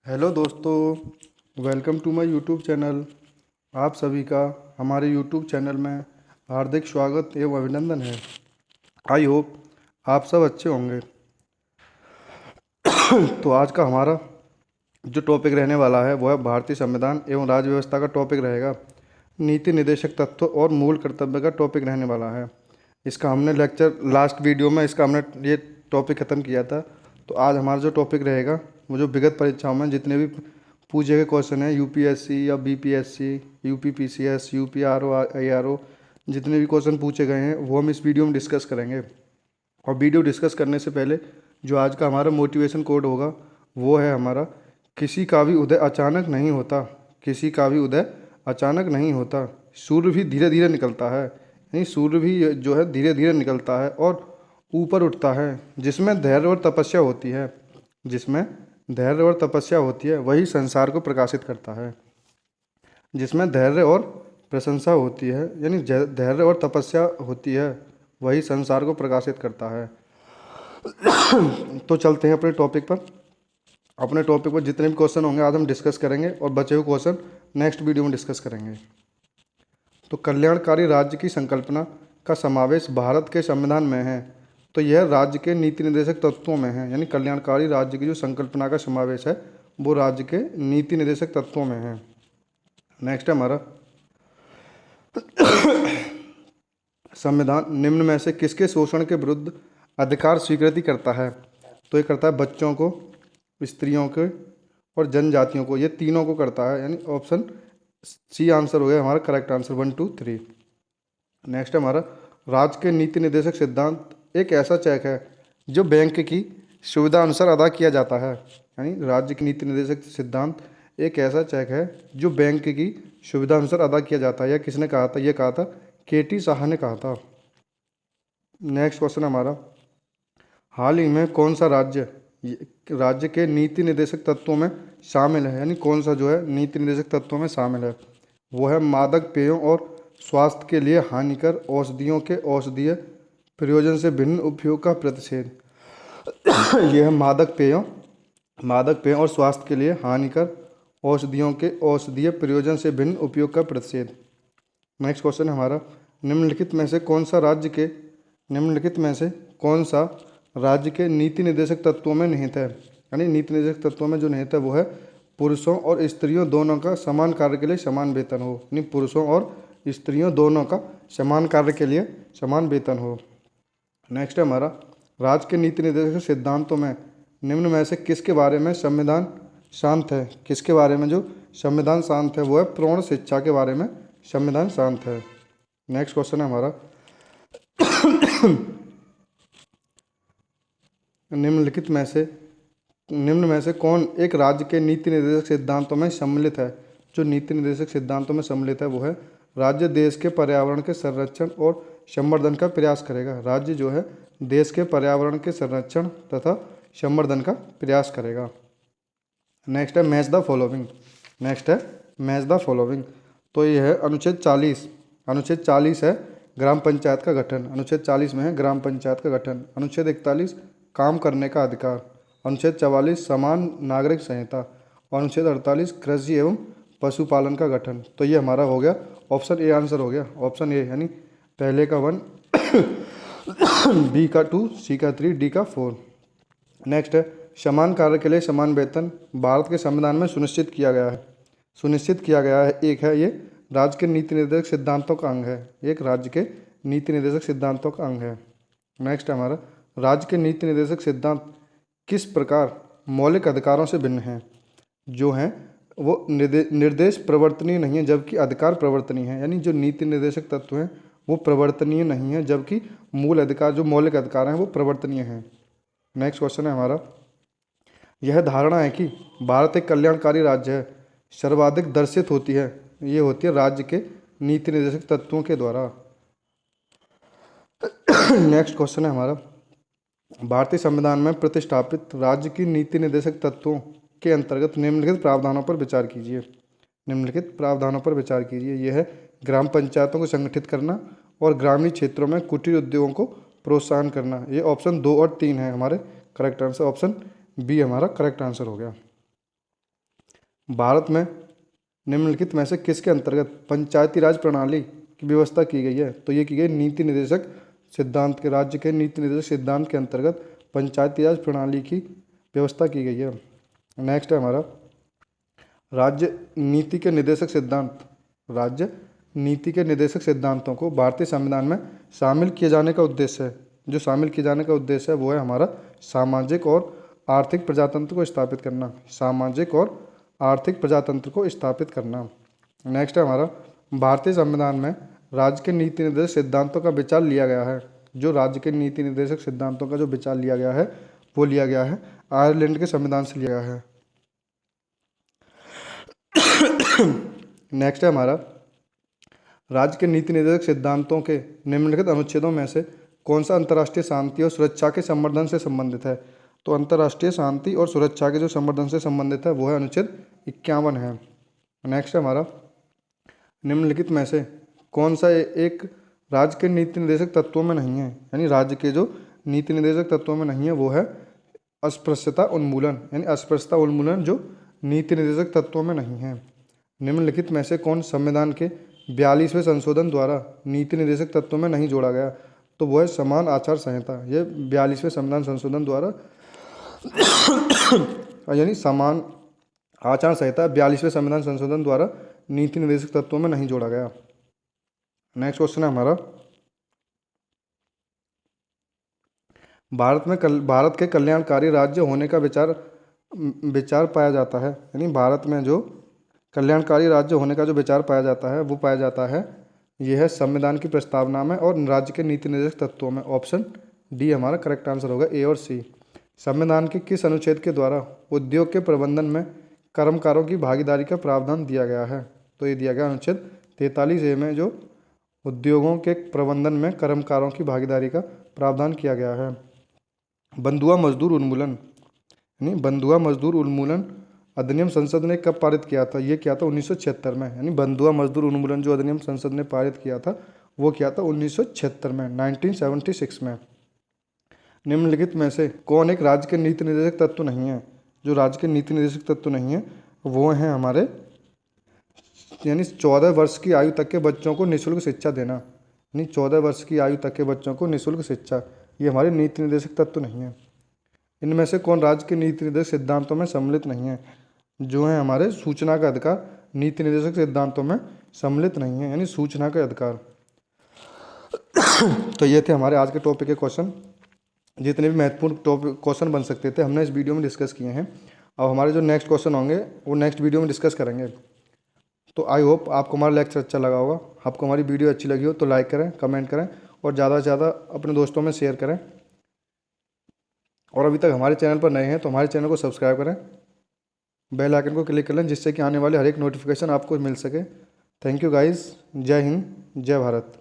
Hello दोस्तों, welcome to my YouTube channel. आप सभी का हमारे यूट्यूब चैनल में हार्दिक स्वागत एवं अभिनंदन है। आई होप आप सब अच्छे होंगे। तो आज का हमारा जो टॉपिक रहने वाला है वो है भारतीय संविधान एवं राज्य व्यवस्था का टॉपिक रहेगा। नीति निर्देशक तत्व और मूल कर्तव्य का टॉपिक रहने वाला है। इसका हमने लेक्चर लास्ट वीडियो में इसका हमने ये टॉपिक ख़त्म किया था। तो आज हमारा जो टॉपिक रहेगा वो जो विगत परीक्षाओं में जितने भी पूछे गए क्वेश्चन हैं यूपीएससी या बीपीएससी, यूपीपीसीएस, यूपीआरओ, आईआरओ, जितने भी क्वेश्चन पूछे गए हैं वो हम इस वीडियो में डिस्कस करेंगे। और वीडियो डिस्कस करने से पहले जो आज का हमारा मोटिवेशन कोड होगा वो है हमारा, किसी का भी उदय अचानक नहीं होता। किसी का भी उदय अचानक नहीं होता, सूर्य भी धीरे धीरे निकलता है। यानी सूर्य भी जो है धीरे धीरे निकलता है और ऊपर उठता है। जिसमें धैर्य और तपस्या होती है, जिसमें धैर्य और तपस्या होती है वही संसार को प्रकाशित करता है। जिसमें धैर्य और प्रशंसा होती है, यानी धैर्य और तपस्या होती है वही संसार को प्रकाशित करता है। तो चलते हैं अपने टॉपिक पर। अपने टॉपिक पर जितने भी क्वेश्चन होंगे आज हम डिस्कस करेंगे और बचे हुए क्वेश्चन नेक्स्ट वीडियो में डिस्कस करेंगे। तो कल्याणकारी राज्य की संकल्पना का समावेश भारत के संविधान में है। तो यह राज्य के नीति निर्देशक तत्वों में है। यानी कल्याणकारी राज्य की जो संकल्पना का समावेश है वो राज्य के नीति निर्देशक तत्वों में है। नेक्स्ट है हमारा, संविधान निम्न में से किसके शोषण के विरुद्ध अधिकार स्वीकृति करता है? तो ये करता है बच्चों को, स्त्रियों के और जनजातियों को। ये तीनों को करता है। यानी ऑप्शन सी आंसर हो गया हमारा करेक्ट आंसर 1, 2, 3। नेक्स्ट है हमारा, राज्य के नीति निर्देशक सिद्धांत एक ऐसा चेक है जो बैंक की सुविधा अनुसार अदा किया जाता है। यानी राज्य की नीति निर्देशक सिद्धांत एक ऐसा चेक है जो बैंक की सुविधा अनुसार अदा किया जाता है। यह किसने कहा था? यह कहा था केटी साहा ने कहा था। नेक्स्ट क्वेश्चन हमारा, हाल ही में कौन सा राज्य के नीति निर्देशक तत्वों में शामिल है? यानी कौन सा जो है नीति निर्देशक तत्वों में शामिल है? वो है मादक पेयों और स्वास्थ्य के लिए हानिकर औषधियों के औषधीय प्रयोजन से भिन्न उपयोग का प्रतिषेध। यह है मादक पेयों और स्वास्थ्य के लिए हानिकर औषधियों के औषधीय प्रयोजन से भिन्न उपयोग का प्रतिषेध। नेक्स्ट क्वेश्चन है हमारा, निम्नलिखित में से कौन सा राज्य के नीति निर्देशक तत्वों में निहित है? यानी नीति निर्देशक तत्वों में जो निहित है वो है पुरुषों और स्त्रियों दोनों का समान कार्य के लिए समान वेतन हो। यानी पुरुषों और स्त्रियों दोनों का समान कार्य के लिए समान वेतन हो। नेक्स्ट है हमारा, राज्य के नीति निर्देशक सिद्धांतों में निम्न में से किसके बारे में संविधान शांत है? किसके बारे में जो संविधान शांत है वो है प्रौढ़ शिक्षा के बारे में संविधान शांत है। नेक्स्ट क्वेश्चन है हमारा, निम्न में से कौन एक राज्य के नीति निर्देशक सिद्धांतों में सम्मिलित है? जो नीति निर्देशक सिद्धांतों में सम्मिलित है वो है राज्य देश के पर्यावरण के संरक्षण और संवर्धन का प्रयास करेगा। राज्य जो है देश के पर्यावरण के संरक्षण तथा संवर्धन का प्रयास करेगा। नेक्स्ट है मैच द फॉलोइंग। तो ये है अनुच्छेद 40। अनुच्छेद 40 है ग्राम पंचायत का गठन। अनुच्छेद 40 में है ग्राम पंचायत का गठन। अनुच्छेद 41 काम करने का अधिकार। अनुच्छेद 44 समान नागरिक संहिता। और अनुच्छेद 48 कृषि एवं पशुपालन का गठन। तो ये हमारा हो गया ऑप्शन ए आंसर हो गया। ऑप्शन ए यानी पहले का 1, बी का 2, सी का 3, डी का 4। नेक्स्ट है समान कार्य के लिए समान वेतन भारत के संविधान में सुनिश्चित किया गया है। एक है ये राज्य के नीति निर्देशक सिद्धांतों का अंग है। एक राज्य के नीति निर्देशक सिद्धांतों का अंग है। नेक्स्ट है हमारा, राज्य के नीति निर्देशक सिद्धांत किस प्रकार मौलिक अधिकारों से भिन्न हैं? जो हैं वो निर्देश प्रवर्तनीय नहीं है जबकि अधिकार प्रवर्तनीय है। यानी जो नीति निर्देशक तत्व हैं वो प्रवर्तनीय नहीं है जबकि मूल अधिकार जो मौलिक अधिकार हैं वो प्रवर्तनीय हैं। नेक्स्ट क्वेश्चन है हमारा, यह धारणा है कि भारत एक कल्याणकारी राज्य है सर्वाधिक दर्शित होती है। ये होती है राज्य के नीति निर्देशक तत्वों के द्वारा। नेक्स्ट क्वेश्चन है हमारा, भारतीय संविधान में प्रतिष्ठापित राज्य की नीति निर्देशक तत्वों के अंतर्गत निम्नलिखित प्रावधानों पर विचार कीजिए। यह है ग्राम पंचायतों को संगठित करना और ग्रामीण क्षेत्रों में कुटीर उद्योगों को प्रोत्साहन करना। ये ऑप्शन 2 और 3 है हमारे करेक्ट आंसर। ऑप्शन बी हमारा करेक्ट आंसर हो गया। भारत में निम्नलिखित में से किसके अंतर्गत पंचायती राज प्रणाली की व्यवस्था की गई है? तो ये की गई नीति निर्देशक सिद्धांत के, राज्य के नीति निर्देशक सिद्धांत के अंतर्गत पंचायती राज प्रणाली की व्यवस्था की गई है। नेक्स्ट है हमारा राज्य नीति के निर्देशक सिद्धांत। राज्य नीति के निर्देशक सिद्धांतों को भारतीय संविधान में शामिल किए जाने का उद्देश्य है, जो शामिल किए जाने का उद्देश्य है वो है हमारा सामाजिक और आर्थिक प्रजातंत्र को स्थापित करना। सामाजिक और आर्थिक प्रजातंत्र को स्थापित करना। नेक्स्ट है हमारा भारतीय संविधान में राज्य के नीति निर्देशक सिद्धांतों का विचार लिया गया है। जो राज्य के नीति निर्देशक सिद्धांतों का जो विचार लिया गया है वो लिया गया है आयरलैंड के संविधान से लिया गया है। नेक्स्ट है हमारा राज्य के नीति निर्देशक सिद्धांतों के निम्नलिखित अनुच्छेदों में से कौन सा अंतर्राष्ट्रीय शांति और सुरक्षा के संवर्धन से संबंधित है? तो अंतर्राष्ट्रीय शांति और सुरक्षा के जो संवर्धन से संबंधित है वो है अनुच्छेद 51 है। नेक्स्ट है हमारा निम्नलिखित में से कौन सा एक राज्य के नीति निर्देशक तत्वों में नहीं है? यानी राज्य के जो नीति निर्देशक तत्वों में नहीं है वो है अस्पृश्यता उन्मूलन। यानी अस्पृश्यता उन्मूलन जो नीति निर्देशक तत्वों में नहीं है। निम्नलिखित में से कौन संविधान के 42वें संशोधन द्वारा नीति निर्देशक तत्वों में नहीं जोड़ा गया? तो वो है समान आचार संहिता। ये 42वें संविधान संशोधन द्वारा यानी समान आचार संहिता 42वें संविधान संशोधन द्वारा नीति निर्देशक तत्वों में नहीं जोड़ा गया। नेक्स्ट क्वेश्चन है हमारा भारत के कल्याणकारी राज्य होने का विचार पाया जाता है। यानी भारत में जो कल्याणकारी राज्य होने का जो विचार पाया जाता है वो पाया जाता है यह है संविधान की प्रस्तावना में और राज्य के नीति निर्देशक तत्वों में। ऑप्शन डी हमारा करेक्ट आंसर होगा, ए और सी। संविधान के किस अनुच्छेद के द्वारा उद्योग के प्रबंधन में कर्मकारों की भागीदारी का प्रावधान दिया गया है? तो ये दिया गया अनुच्छेद 43A में, जो उद्योगों के प्रबंधन में कर्मकारों की भागीदारी का प्रावधान किया गया है। बंधुआ मजदूर उन्मूलन यानी बंधुआ मजदूर उन्मूलन अधिनियम संसद ने कब पारित किया था? ये किया था 1976 में। यानी बंधुआ मजदूर उन्मूलन जो अधिनियम संसद ने पारित किया था वो किया था 1976 में, 1976 में। निम्नलिखित में से कौन एक राज्य के नीति निर्देशक तत्व नहीं है? जो राज्य के नीति निर्देशक तत्व नहीं है वो हैं हमारे यानी 14 वर्ष की आयु तक के बच्चों को निःशुल्क शिक्षा देना। यानी 14 वर्ष की आयु तक के बच्चों को निःशुल्क शिक्षा, ये हमारे नीति निर्देशक तत्व नहीं है। इनमें से कौन राज्य के नीति निर्देशक सिद्धांतों में सम्मिलित नहीं है? जो है हमारे सूचना का अधिकार नीति निर्देशक सिद्धांतों में सम्मिलित नहीं है, यानी सूचना का अधिकार। तो ये थे हमारे आज के टॉपिक के क्वेश्चन। जितने भी महत्वपूर्ण टॉपिक क्वेश्चन बन सकते थे हमने इस वीडियो में डिस्कस किए हैं। अब हमारे जो नेक्स्ट क्वेश्चन होंगे वो नेक्स्ट वीडियो में डिस्कस करेंगे। तो आई होप आपको हमारा लेक्चर अच्छा लगा होगा। आपको हमारी वीडियो अच्छी लगी हो तो लाइक करें, कमेंट करें और ज़्यादा से ज़्यादा अपने दोस्तों में शेयर करें। और अभी तक हमारे चैनल पर नए हैं तो हमारे चैनल को सब्सक्राइब करें, बेल आइकन को क्लिक कर लें जिससे कि आने वाले हर एक नोटिफिकेशन आपको मिल सके। Thank you guys. जय हिंद, जय भारत।